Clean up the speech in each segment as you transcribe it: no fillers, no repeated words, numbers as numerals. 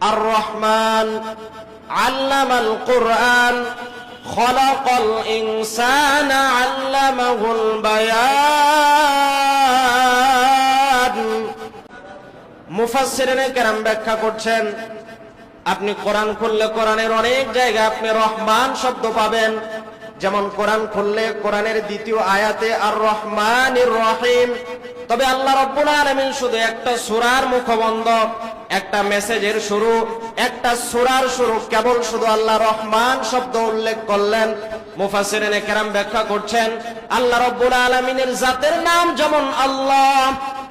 আর রহমান আল্লামাল কুরআন খলাকাল ইনসানা আল্লামাহুল বায়ান। মুফাসসিরিনে কেরাম ব্যাখ্যা করছেন, আপনি কোরআন খুললে কোরআনের অনেক জায়গায় আপনি রহমান শব্দ পাবেন। যেমন কোরআন খুললে কোরআনের দ্বিতীয় আয়াতে আর রহমানির রহিম। তবে আল্লাহ রাব্বুল আলামিন শুধু একটা সূরার মুখবন্ধ, একটা মেসেজের শুরু, একটা সূরার শুরু কেবল শুধু আল্লাহ রহমান শব্দ উল্লেখ করলেন। মুফাসসিরিনে কেরাম ব্যাখ্যা করছেন, আল্লাহ রাব্বুল আলামিনের জাতের নাম যেমন আল্লাহ,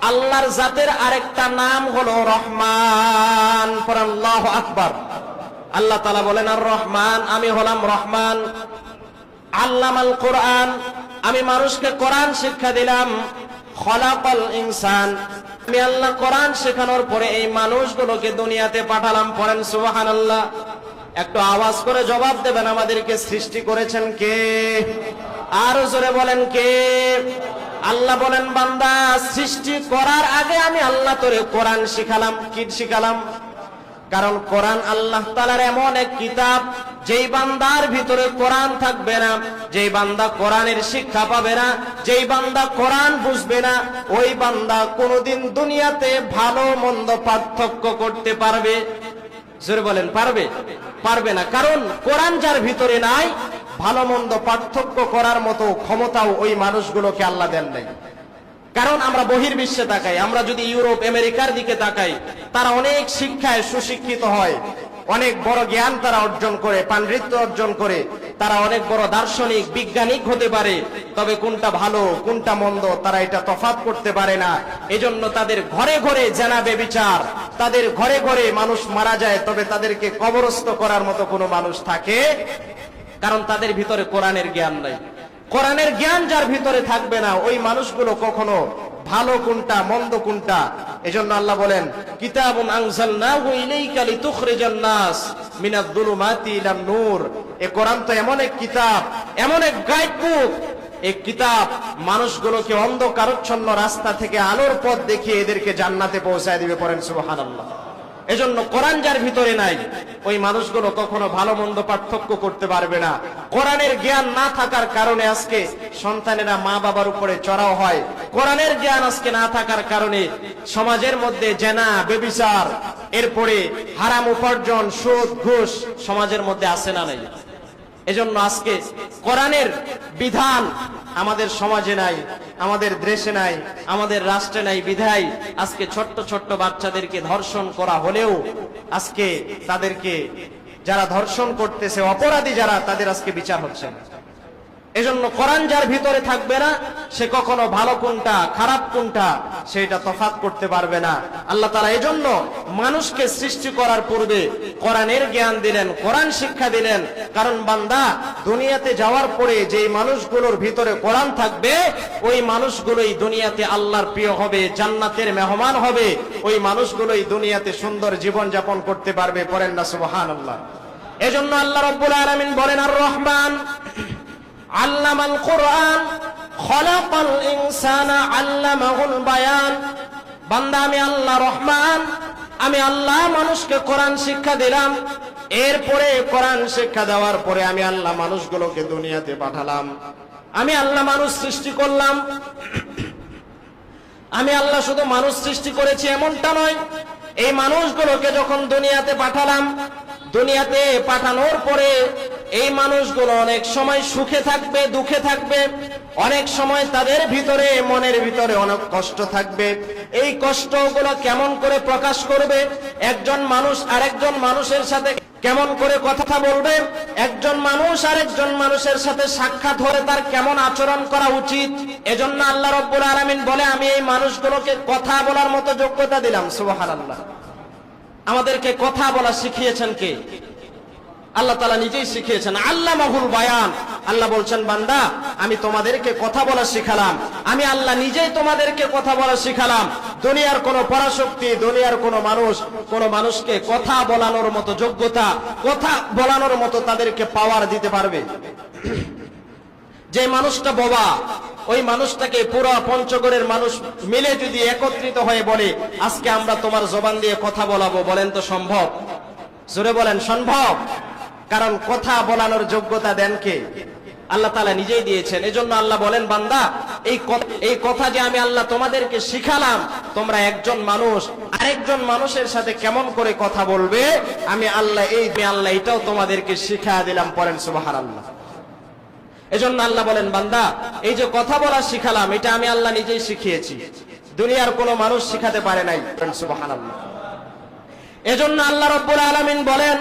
আল্লাহর জাতের আরেকটা নাম হলো রহমান। পড়েন আল্লাহু আকবার। আল্লাহ তাআলা বলেন আর রহমান, আমি হলাম রহমান। আল্লামাল কুরআন, আমি মানুষকে কোরআন শিক্ষা দিলাম। খলাকাল ইনসান, আমি আল্লাহ কোরআন শেখানোর পরে এই মানুষগুলোকে দুনিয়াতে পাঠালাম। পড়েন সুবহানাল্লাহ। একটু আওয়াজ করে জবাব দেবেন, আমাদেরকে সৃষ্টি করেছেন কে? আরো জোরে বলেন কে? আল্লাহ বলেন, বান্দা সৃষ্টি করার আগে আমি আল্লাহ তোরে কোরআন শিখালাম। কি শিখালাম? কারণ কোরআন আল্লাহ তাআলার এমন এক কিতাব, যেই বান্দার ভিতরে কোরআন থাকবে না, যেই বান্দা কোরআনের শিক্ষা পাবে না, যেই বান্দা কোরআন বুঝবে না, ওই বান্দা কোনোদিন দুনিয়াতে ভালো মন্দ পার্থক্য করতে পারবে? জোরে বলেন, পারবে? পারবে না। কারণ কোরআন যার ভিতরে নাই, ভালো মন্দ পার্থক্য করার মতো ক্ষমতাও ওই মানুষগুলোকে আল্লাহ দেন নাই। কারণ আমরা বহির্বিশ্বে তাকাই, আমরা যদি ইউরোপ আমেরিকার দিকে তাকাই, তারা অনেক শিক্ষায় সুশিক্ষিত হয়, অনেক বড় জ্ঞান তারা অর্জন করে, পাণ্ডিত্য অর্জন করে, তারা অনেক বড় দার্শনিক বিজ্ঞানিক হতে পারে। তবে কোনটা ভালো কোনটা মন্দ তারা এটা তফাৎ করতে পারে না। এজন্য তাদের ঘরে ঘরে জেনা বেবিচার, তাদের ঘরে ঘরে মানুষ মারা যায়, তবে তাদেরকে কবরস্থ করার মতো কোনো মানুষ থাকে? কারণ তাদের ভিতরে কোরআনের জ্ঞান নাই। কোরআনের জ্ঞান যার ভিতরে থাকবে না, ওই মানুষগুলো কখনো ভালো কোনটা মন্দ কোনটা। এজন্য আল্লাহ বলেন, কিতাবুন আনজালনাহু ইলাইকা লিতুখরিজান নাস মিনাজ যুলুমাতি ইলান নূর। এই কোরআন তো এমন এক কিতাব, এমন এক গাইড বুক, এই কিতাব মানুষগুলোকে অন্ধকারাচ্ছন্ন রাস্তা থেকে আলোর পথ দেখিয়ে এদেরকে জান্নাতে পৌঁছায় দিবে। পড়েন সুবহানাল্লাহ। এজন্য কোরআন যার ভিতরে নাই, ওই মানুষগুলো কখনো ভালো মন্দ পার্থক্য করতে পারবে না। কোরআনের জ্ঞান না থাকার কারণে আজকে সন্তানেরা মা বাবার উপরে চড়াও হয়। কোরআনের জ্ঞান আজকে না থাকার কারণে সমাজের মধ্যে জেনা ব্যভিচার, এরপরে হারাম উপার্জন, সুদ ঘুষ সমাজের মধ্যে আসে না নাই। এজন্য আজকে কোরআনের বিধান আমাদের সমাজে নাই, আমাদের দেশে নাই, আমাদের রাষ্ট্রে নাই। বিধায় আজকে ছোট্ট ছোট্ট বাচ্চাদেরকে ধর্ষণ করা হলেও আজকে তাদেরকে যারা ধর্ষণ করতেছে, অপরাধী যারা, তাদের আজকে বিচার হচ্ছে না। এজন্য কোরআন যার ভিতরে থাকবে না, সে কখনো ভালো কোনটা খারাপ কোনটা সেটা তফাৎ করতে পারবে না। আল্লাহ তাআলা এজন্য মানুষকে সৃষ্টি করার পূর্বে কোরআনের জ্ঞান দিলেন, কোরআন শিক্ষা দিলেন। কারণ বান্দা দুনিয়াতে যাওয়ার পরে যেই মানুষগুলোর ভিতরে কোরআন থাকবে, ওই মানুষগুলোই দুনিয়াতে আল্লাহর প্রিয় হবে, জান্নাতের মেহমান হবে। ওই মানুষগুলোই দুনিয়াতে সুন্দর জীবন যাপন করতে পারবে। পড়েন না সুবহানাল্লাহ। এজন্য আল্লাহ রাব্বুল আলামিন বলেন আর রহমান আল্লামাল কুরআন খলাকাল ইনসানা আল্লামাহুল বায়ান। বান্দা আমি আল্লাহ রহমান, আমি আল্লাহ মানুষকে কোরআন শিক্ষা দিলাম। এরপরে কোরআন শিক্ষা দেওয়ার পরে আমি আল্লাহ মানুষগুলোকে দুনিয়াতে পাঠালাম। আমি আল্লাহ মানুষ সৃষ্টি করলাম। আমি আল্লাহ শুধু মানুষ সৃষ্টি করেছি এমনটা নয়, এই মানুষগুলোকে যখন দুনিয়াতে পাঠালাম, দুনিয়াতে পাঠানোর পরে এই মানুষগুলো অনেক সময় সুখে থাকবে, দুঃখে থাকবে, অনেক সময় তাদের ভিতরে মনের ভিতরে অনেক কষ্ট থাকবে। এই কষ্টগুলো কেমন করে প্রকাশ করবে? একজন মানুষ আরেকজন মানুষের সাথে কেমন করে কথা বলবে? একজন মানুষ আরেকজন মানুষের সাথে সাক্ষাৎ হলে তার কেমন আচরণ করা উচিত? এজন্য আল্লাহ রাব্বুল আলামিন বলে, আমি এই মানুষগুলোকে কথা বলার মতো যোগ্যতা দিলাম। সুবহানাল্লাহ। আমাদেরকে কথা বলা শিখিয়েছেন কে? আল্লাহ তাআলা নিজেই শিখিয়েছেন। আল্লামাহুল বায়ান। আল্লাহ বলছেন, বান্দা আমি তোমাদেরকে কথা বলা শিখালাম, আমি আল্লাহ নিজেই তোমাদেরকে কথা বলা শিখালাম। দুনিয়ার কোন পরাশক্তি, দুনিয়ার কোন মানুষকে কথা বলানোর মতো যোগ্যতা, কথা বলানোর মতো তাদেরকে পাওয়ার দিতে পারবে? যে মানুষটা বোবা, ওই মানুষটাকে পুরো পঞ্চগড়ের মানুষ মিলে যদি একত্রিত হয়ে বলে আজকে আমরা তোমার জবান দিয়ে কথা বলাবো, বলেন তো সম্ভব? জোরে বলেন সম্ভব? কারণ কথা বলানোর যোগ্যতা দেন কে? আল্লাহ তাআলা নিজেই দিয়েছেন। এজন্য আল্লাহ বলেন, বান্দা এই কথা যে আমি আল্লাহ তোমাদেরকে শিখালাম, তোমরা একজন মানুষ আরেকজন মানুষের সাথে কেমন করে কথা বলবে, আমি আল্লাহ এটাও তোমাদেরকে শিখা দিলাম। পড়েন সুবহানাল্লাহ। এজন্য আল্লাহ বলেন, বান্দা এই যে কথা বলা শিখালাম, এটা আমি আল্লাহ নিজেই শিখিয়েছি, দুনিয়ার কোনো মানুষ শিখাতে পারে নাই। সুবহানাল্লাহ। এজন্য আল্লাহ রাব্বুল আলামিন বলেন,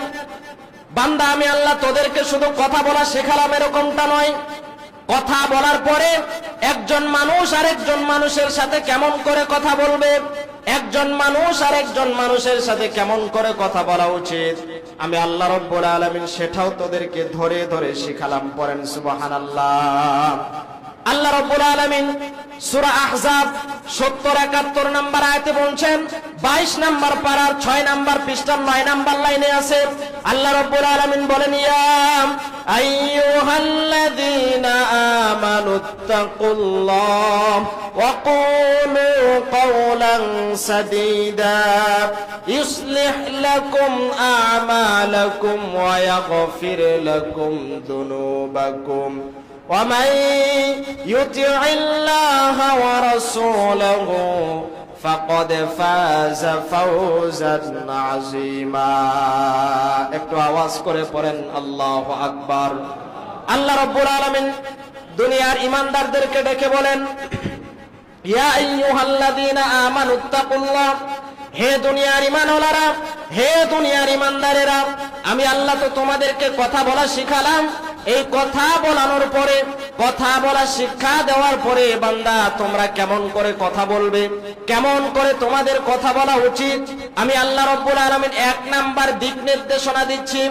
বান্দা আমি আল্লাহ তোদেরকে শুধু কথা বলা শেখালাম এরকমটা নয়, কথা বলার পরে একজন মানুষ আরেকজন মানুষের সাথে কেমন করে কথা বলবে, একজন মানুষ আরেকজন মানুষের সাথে কেমন করে কথা বলা উচিত, আমি আল্লাহ রাব্বুল আলামিন সেটাও তোদেরকে ধরে ধরে শিখালাম। পড়েন সুবহানাল্লাহ। আল্লাহ রাব্বুল আলামিন সূরা আহজাব 70-71 নম্বর আয়াতে বলছেন, 22 নম্বর পারার 6 নম্বর পৃষ্ঠার 9 নম্বর লাইনে আছে, আল্লাহ রাব্বুল আলামিন বলেন, ইয়া আইয়ুহাল্লাযীনা আমানুত্তাকুল্লাহ ওয়া কুলু কাওলান সাদীদা ইউসলিহ লাকুম আ'মালাকুম ওয়া ইয়াগফির লাকুম যুনুবাকুম ومن يطع الله ورسوله فقد فاز فوزا عظيما। একটু আওয়াজ করে পড়েন আল্লাহু আকবার। আল্লাহ রাব্বুল আলামিন দুনিয়ার ঈমানদারদেরকে ডেকে বলেন, ইয়া আইয়ুহাল্লাযীনা আমানুত্তাকুল্লাহ, হে দুনিয়ার ঈমানওয়ালারা, হে দুনিয়ার ঈমানদারেরা, আমি আল্লাহ তো তোমাদেরকে কথা বলা শিখালাম। এই কথা বলানোর পরে, কথা বলা শিক্ষা দেওয়ার পরে বান্দা তোমরা কেমন করে কথা বলবে, কেমন করে তোমাদের কথা বলা উচিত, আমি আল্লাহ রাব্বুল আলামিন 1 নাম্বার দিক নির্দেশনা দিচ্ছি,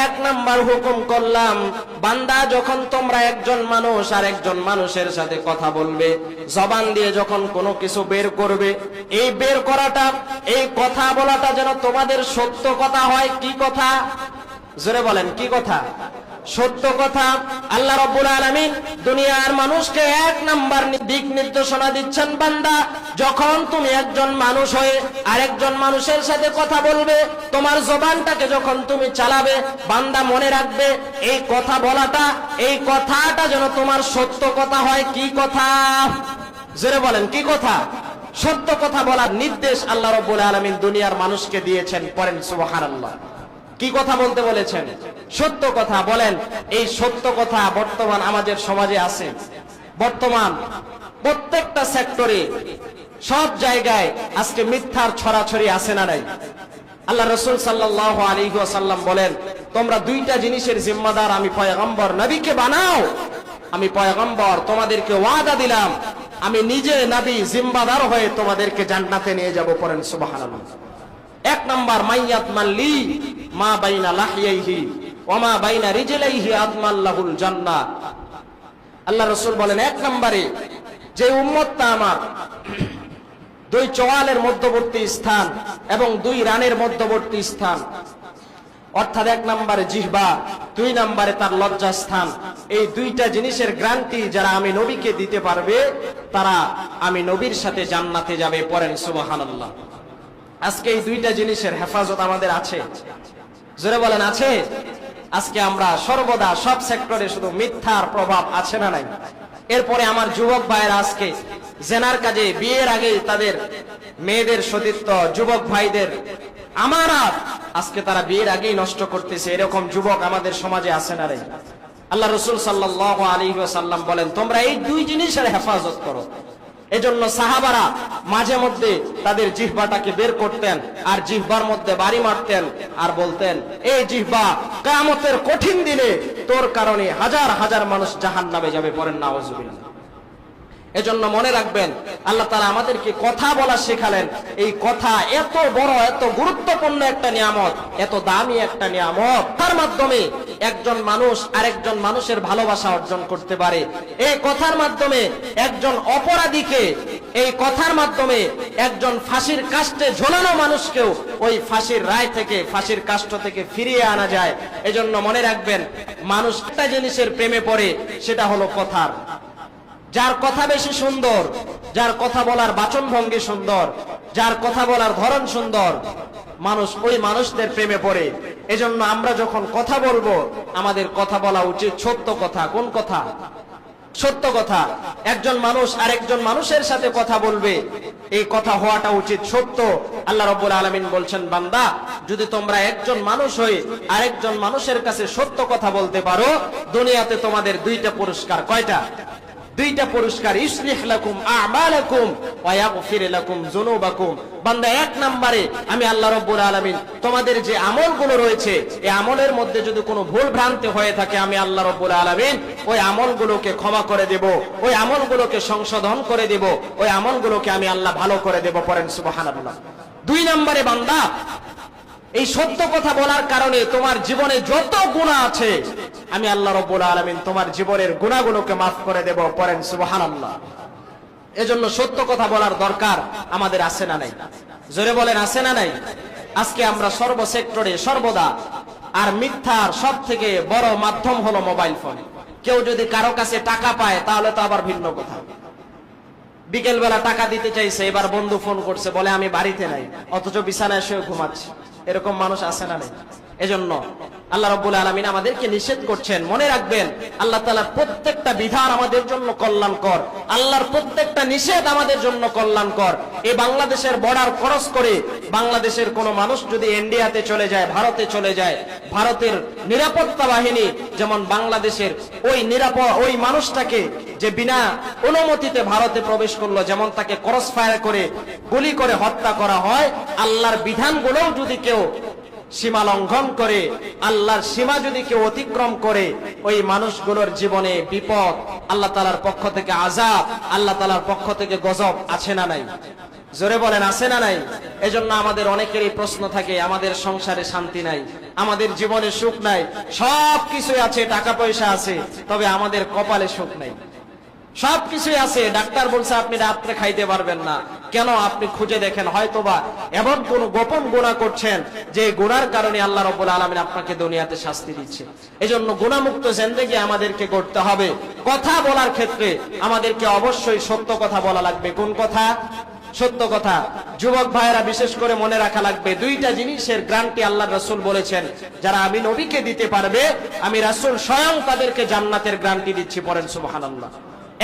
1 নাম্বার হুকুম করলাম, বান্দা যখন তোমরা একজন মানুষ আর একজন মানুষের সাথে কথা বলবে, জবান দিয়ে যখন কোনো কিছু বের করবে, এই বের করাটা, এই কথা বলাটা যেন তোমাদের সত্য কথা হয়। কি কথা? জোরে বলেন, কি কথা? সত্য কথা। আল্লাহ রাব্বুল আলামিন দুনিয়ার মানুষকে 1 নাম্বার দিক নির্দেশনা দিচ্ছেন, বান্দা যখন তুমি একজন মানুষ হয়ে আরেকজন মানুষের সাথে কথা বলবে, তোমার জবানটাকে যখন তুমি চালাবে, বান্দা মনে রাখবে এই কথা বলাটা, এই কথাটা যেন তোমার সত্য কথা হয়। কি কথা? জোরে বলেন, কি কথা? সত্য কথা বলার নির্দেশ আল্লাহ রাব্বুল আলামিন দুনিয়ার মানুষকে দিয়েছেন। পড়েন সুবহানাল্লাহ। কি কথা বলতে বলেছেন? সত্য কথা। বলেন, এই সত্য কথা বর্তমান আমাদের সমাজে আছে। বর্তমান প্রত্যেকটা সেক্টরে, সব জায়গায় আজকে মিথ্যার ছড়াছড়ি আছে না নাই? আল্লাহ রাসূল সাল্লাল্লাহু আলাইহি ওয়াসাল্লাম বলেন, তোমরা 2টা জিনিসের জিম্মাদার আমি পয়গম্বর। নবীকে বানাও, আমি পয়গম্বর, তোমাদেরকে ওয়াদা দিলাম আমি নিজে নবী জিম্মাদার হয়ে তোমাদেরকে জান্নাতে নিয়ে যাব। পড়েন সুবহানাল্লাহ। 1 নাম্বার, মাইয়াত মাল্লি মা বাইনা লাহিয়াইহি ওয়া মা বাইনা রিজলাইহি আদমাল্লাহুল জান্নাহ। আল্লাহ রাসূল বলেন, 1 নম্বরে যে উম্মতটা আমার 2 চোয়ালের মধ্যবর্তী স্থান এবং 2 রানের মধ্যবর্তী স্থান, অর্থাৎ 1 নম্বরে জিহ্বা, 2 নম্বরে তার লজ্জা স্থান, এই 2টা জিনিসের গ্যারান্টি যারা আমি নবীকে দিতে পারবে, তারা আমি নবীর সাথে জান্নাতে যাবে। পড়েন সুবহানাল্লাহ। আজকে এই 2টা জিনিসের হেফাজত আমাদের আছে। জোরে বলেন, আছে? আজকে আমরা সর্বদা সব সেক্টরে শুধু মিথ্যার প্রভাব আছে না নাই? এরপরে আমার যুবক ভাইয়েরা আজকে জেনার কাজে, বিয়ের আগে তাদের মেয়েদের সতীত্ব, যুবক ভাইদের আমানত আজকে তারা বিয়ের আগেই নষ্ট করতেছে। এরকম যুবক আমাদের সমাজে আছে না নাই? আল্লাহ রাসূল সাল্লাল্লাহু আলাইহি ওয়াসাল্লাম বলেন, তোমরা এই 2 জিনিসের হেফাজত করো। এজন্য সাহাবারা মাঝে মধ্যে তাদের জিহ্বাটাকে বের করতেন আর জিহ্বার মধ্যে বাড়ি মারতেন আর বলতেন, এই জিহ্বা কিয়ামতের কঠিন দিনে তোর কারণে হাজার হাজার মানুষ জাহান্নামে যাবে। পড়েন নাউযুবিল্লাহ। এজন্য মনে রাখবেন, আল্লাহ তাআলা আমাদেরকে কথা বলা শেখালেন। এই কথা এত বড়, এত গুরুত্বপূর্ণ একটা নিয়ামত, এত দামি একটা নিয়ামত, তার মাধ্যমে একজন মানুষ আরেকজন মানুষের ভালোবাসা অর্জন করতে পারে। এই কথার মাধ্যমে একজন অপরাধীকে এই কথার মাধ্যমে একজন ফাঁসির কাস্টে ঝোলানো মানুষকেও ওই ফাঁসির রায় থেকে, ফাঁসির কাষ্ঠ থেকে ফিরিয়ে আনা যায়। এজন্য মনে রাখবেন, মানুষ একটা জিনিসের প্রেমে পড়ে, সেটা হলো কথার। যার কথা বেশি সুন্দর, যার কথা বলার বাচনভঙ্গি সুন্দর, যার কথা বলার ধরন সুন্দর, মানুষ ওই মানুষদের প্রেমে পড়ে। এজন্য আমরা যখন কথা বলবো, আমাদের কথা বলা উচিত সত্য কথা। কোন কথা? সত্য কথা। একজন মানুষ আরেকজন মানুষের সাথে কথা বলবে, এই কথা হওয়াটা উচিত সত্য। আল্লাহ রাব্বুল আলামিন বলছেন, বান্দা, যদি তোমরা একজন মানুষ হয়ে আরেকজন মানুষের কাছে সত্য কথা বলতে পারো, দুনিয়াতে তোমাদের দুইটা পুরস্কার। কয়টা? দুইটা পুরস্কার। ইসলিহ লাকুম আ'মালাকুম ওয়া ইয়াগফির লাকুম যুনুবাকুম। বান্দা, এক নম্বরে আমি আল্লাহ রাব্বুল আলামিন তোমাদের যে আমলগুলো রয়েছে, এই আমলের মধ্যে যদি কোনো ভুল ভ্রান্তি হয়ে থাকে, আমি আল্লাহ রাব্বুল আলামিন ওই আমলগুলোকে ক্ষমা করে দেব, ওই আমলগুলোকে সংশোধন করে দেব, ওই আমলগুলোকে আমি আল্লাহ ভালো করে দেব। পড়েন সুবহানাল্লাহ। দুই নম্বরে বান্দা, এই সত্য কথা বলার কারণে তোমার জীবনে যত গুনাহ আছে, আমি আল্লাহ রাব্বুল আলামিন তোমার জীবনের গুনাহগুলোকে মাফ করে দেব। পড়েন সুবহানাল্লাহ। এজন্য সত্য কথা বলার দরকার আমাদের আছে না নাই? জোরে বলেন, আছে না নাই? আজকে আমরা সর্বসেক্টরে সর্বদা, আর মিথ্যার সব থেকে বড় মাধ্যম হলো মোবাইল ফোন। কেউ যদি কারো কাছে টাকা পায়, তাহলে তো আবার ভিন্ন কথা। বিকেল বেলা টাকা দিতে চাইছে, এবার বন্ধু ফোন করছে, বলে আমি বাড়িতে নাই, অথচ বিছানায় শুয়ে ঘুমাচ্ছে। এরকম মানুষ আছে না নাই? এজন্য আল্লাহ রাব্বুল আলামিন আমাদেরকে নিষেধ করছেন। মনে রাখবেন, আল্লাহ তাআলার প্রত্যেকটা বিধান আমাদের জন্য কল্যাণকর, আল্লাহর প্রত্যেকটা নিষেধ আমাদের জন্য কল্যাণকর। এই বাংলাদেশের বর্ডার ক্রস করে বাংলাদেশের কোনো মানুষ যদি ইন্ডিয়াতে চলে যায়, ভারতে চলে যায়, ভারতের নিরাপত্তা বাহিনী যেমন বাংলাদেশের ওই মানুষটাকে যে বিনা অনুমতিতে ভারতে প্রবেশ করলো, যেমন তাকে ক্রস ফায়ার করে গুলি করে হত্যা করা হয়, আল্লাহর বিধানগুলোও যদি কেউ সীমা লঙ্ঘন করে, আল্লাহর সীমা যদি কেউ অতিক্রম করে, ওই মানুষগুলোর জীবনে বিপদ, আল্লাহ তাআলার পক্ষ থেকে আযাব, আল্লাহ তাআলার পক্ষ থেকে গজব আছে না নাই? জোরে বলেন, আছে না নাই? এজন্য আমাদের অনেকেরই প্রশ্ন থাকে, আমাদের সংসারে শান্তি নাই, আমাদের জীবনে সুখ নাই, সবকিছু আছে, টাকা পয়সা আছে, তবে আমাদের কপালে সুখ নাই। সবকিছুই আছে, ডাক্তার বলছে আপনি রাত্রে খাইতে পারবেন না। কেন? আপনি খুঁজে দেখেন, হয়তোবা এমন কোন গোপন গুনাহ করছেন যে গুনার কারণে আল্লাহ রাব্বুল আলামিন আপনাকে দুনিয়াতে শাস্তি দিচ্ছে। এজন্য গুনাহমুক্ত জিন্দেগি আমাদেরকে গড়তে হবে। কথা বলার ক্ষেত্রে আমাদেরকে অবশ্যই সত্য কথা বলা লাগবে। কোন কথা? সত্য কথা। যুবক ভাইয়েরা বিশেষ করে মনে রাখা লাগবে, দুইটা জিনিসের গ্যারান্টি আল্লাহর রাসূল বলেছেন, যারা আমি নবীকে দিতে পারবে, আমি রাসূল স্বয়ং তাদেরকে জান্নাতের গ্যারান্টি দিচ্ছি। পড়েন সুবহানাল্লাহ।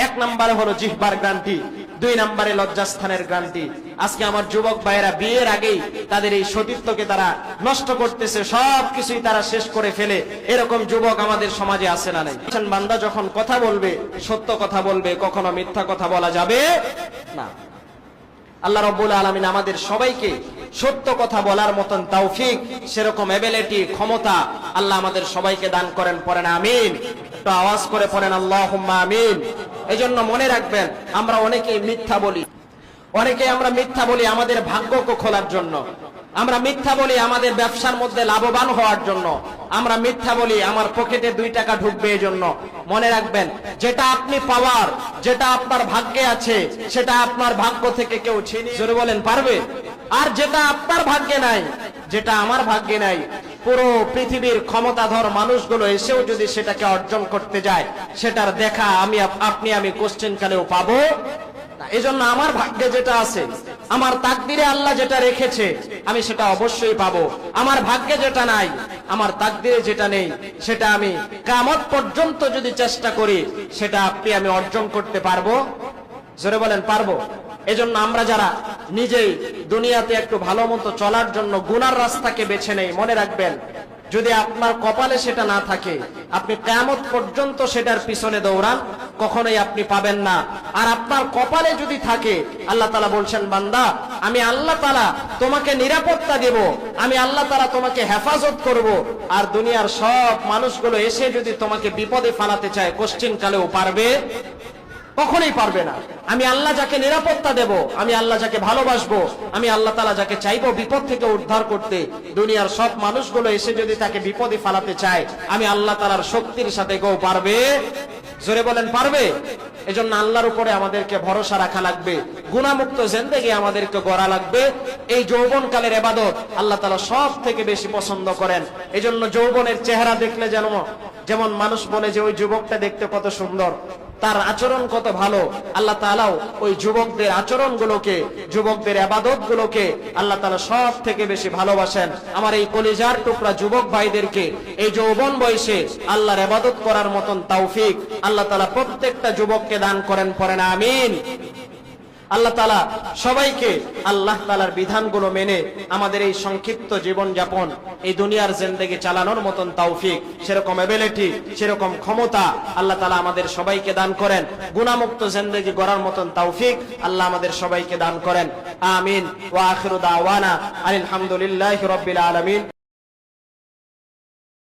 এক নম্বরে হলো জিহ্বার গ্যারান্টি, দুই নম্বরে লজ্জাস্থানের গ্যারান্টি। আজকে আমার যুবক ভাইয়েরা বিয়ের আগেই তাদের এই সতীত্বকে তারা নষ্ট করতেছে, সবকিছুই তারা শেষ করে ফেলে। এরকম যুবক আমাদের সমাজে আছে না নাই? বান্দা যখন কথা বলবে, সত্য কথা বলবে, কখনো মিথ্যা কথা বলা যাবে না। আল্লাহ রাব্বুল আলামিন আমাদের সবাইকে সত্য কথা বলার মতন তৌফিক, সেরকম এবিলিটি, ক্ষমতা আল্লাহ আমাদের সবাইকে দান করেন। পড়েন আমিন। একটু আওয়াজ করে পড়েন আল্লাহুম্মা আমিন। এজন্য মনে রাখবেন, আমরা অনেকেই মিথ্যা বলি, আমরা মিথ্যা বলি আমাদের ভাগ্যকে খোলার জন্য, আমরা মিথ্যা বলি আমাদের ব্যবসার মধ্যে লাভবান হওয়ার জন্য, আমরা মিথ্যা বলি আমার পকেটে 2 টাকা ঢুকবে এই জন্য। মনে রাখবেন, যেটা আপনি পাওয়ার, যেটা আপনার ভাগ্যে আছে, সেটা আপনার ভাগ্য থেকে কেউ ছিনিয়ে, জোরে বলেন, পারবে? আর যেটা আপনার ভাগ্যে নাই, যেটা আমার ভাগ্যে নাই, পুরো পৃথিবীর ক্ষমতাধর মানুষগুলো এসেও যদি সেটাকে অর্জন করতে যায়, সেটার দেখা আমি কোশ্চেন কালেও পাবো না। এজন্য আমার ভাগ্যে যেটা আছে, আমার তাকদিরে আল্লাহ যেটা রেখেছে, আমি সেটা অবশ্যই পাবো। আমার ভাগ্যে যেটা নাই, আমার তাকদিরে যেটা নেই, সেটা আমি কিয়ামত পর্যন্ত যদি চেষ্টা করি, সেটা আমি অর্জন করতে পারবো। জোরে বলেন, পারবো? এজন্য আমরা যারা নিজেই দুনিয়াতে একটু ভালো মতো চলার জন্য গুনার রাস্তাকে বেছে নেই, মনে রাখবেন, যদি আপনার কপালে সেটা না থাকে, আপনি কিয়ামত পর্যন্ত সেটার পিছনে দৌড়ান, কখনোই আপনি পাবেন না। আর আপনার কপালে যদি থাকে, আল্লাহ তাআলা বলছেন, বান্দা, আমি আল্লাহ তাআলা তোমাকে নিরাপত্তা দেব, আমি আল্লাহ তাআলা তোমাকে হেফাজত করব। আর দুনিয়ার সব মানুষগুলো এসে যদি তোমাকে বিপদে ফেলাতে চায়, কোশ্চিন কালেও পারবে? কখনোই পারবে না। আমি আল্লাহ যাকে নিরাপত্তা দেব, আমি আল্লাহ যাকে ভালোবাসবো, আমি আল্লাহ তাআলা যাকে চাইবো বিপদ থেকে উদ্ধার করতে, দুনিয়ার সব মানুষগুলো এসে যদি তাকে বিপদে ফেলাতে চায়, আমি আল্লাহ তাআলার শক্তির সাথে কেউ পারবে? জোরে বলেন, পারবে? এজন্য আল্লাহর উপরে আমাদেরকে ভরসা রাখা লাগবে, গুনাহমুক্ত জিন্দেগি আমাদেরকে গড়া লাগবে। এই যৌবনকালের ইবাদত আল্লাহ তাআলা সব থেকে বেশি পছন্দ করেন। এজন্য যৌবনের চেহারা দেখলে যেমন মানুষ বলে যে ওই যুবকটা দেখতে কত সুন্দর, তার আচরণ কত ভালো, আল্লাহ তাআলাও ওই যুবকদের আচরণগুলোকে, যুবকদের ইবাদতগুলোকে আল্লাহ তাআলা সব থেকে বেশি ভালোবাসেন। আমার এই কলিজার টুকরা যুবক ভাইদেরকে এই যৌবন বয়সে আল্লাহর ইবাদত করার মতন তৌফিক আল্লাহ তাআলা প্রত্যেকটা যুবককে দান করেন, পড়েন আমিন। আল্লাহ তাআলা সবাইকে আল্লাহ তাআলার বিধানগুলো মেনে আমাদের এই সংক্ষিপ্ত জীবন যাপন, এই দুনিয়ার জিন্দেগি চালানোর মতন তৌফিক, সেরকম এবিলিটি, সেরকম ক্ষমতা আল্লাহ তাআলা আমাদের সবাইকে দান করেন। গুনাহমুক্ত জিন্দেগি গড়ার মতন তৌফিক আল্লাহ আমাদের সবাইকে দান করেন, আমিন। ওয়া আখিরু দাওয়ানা আলহামদুলিল্লাহি রাব্বিল আলামিন।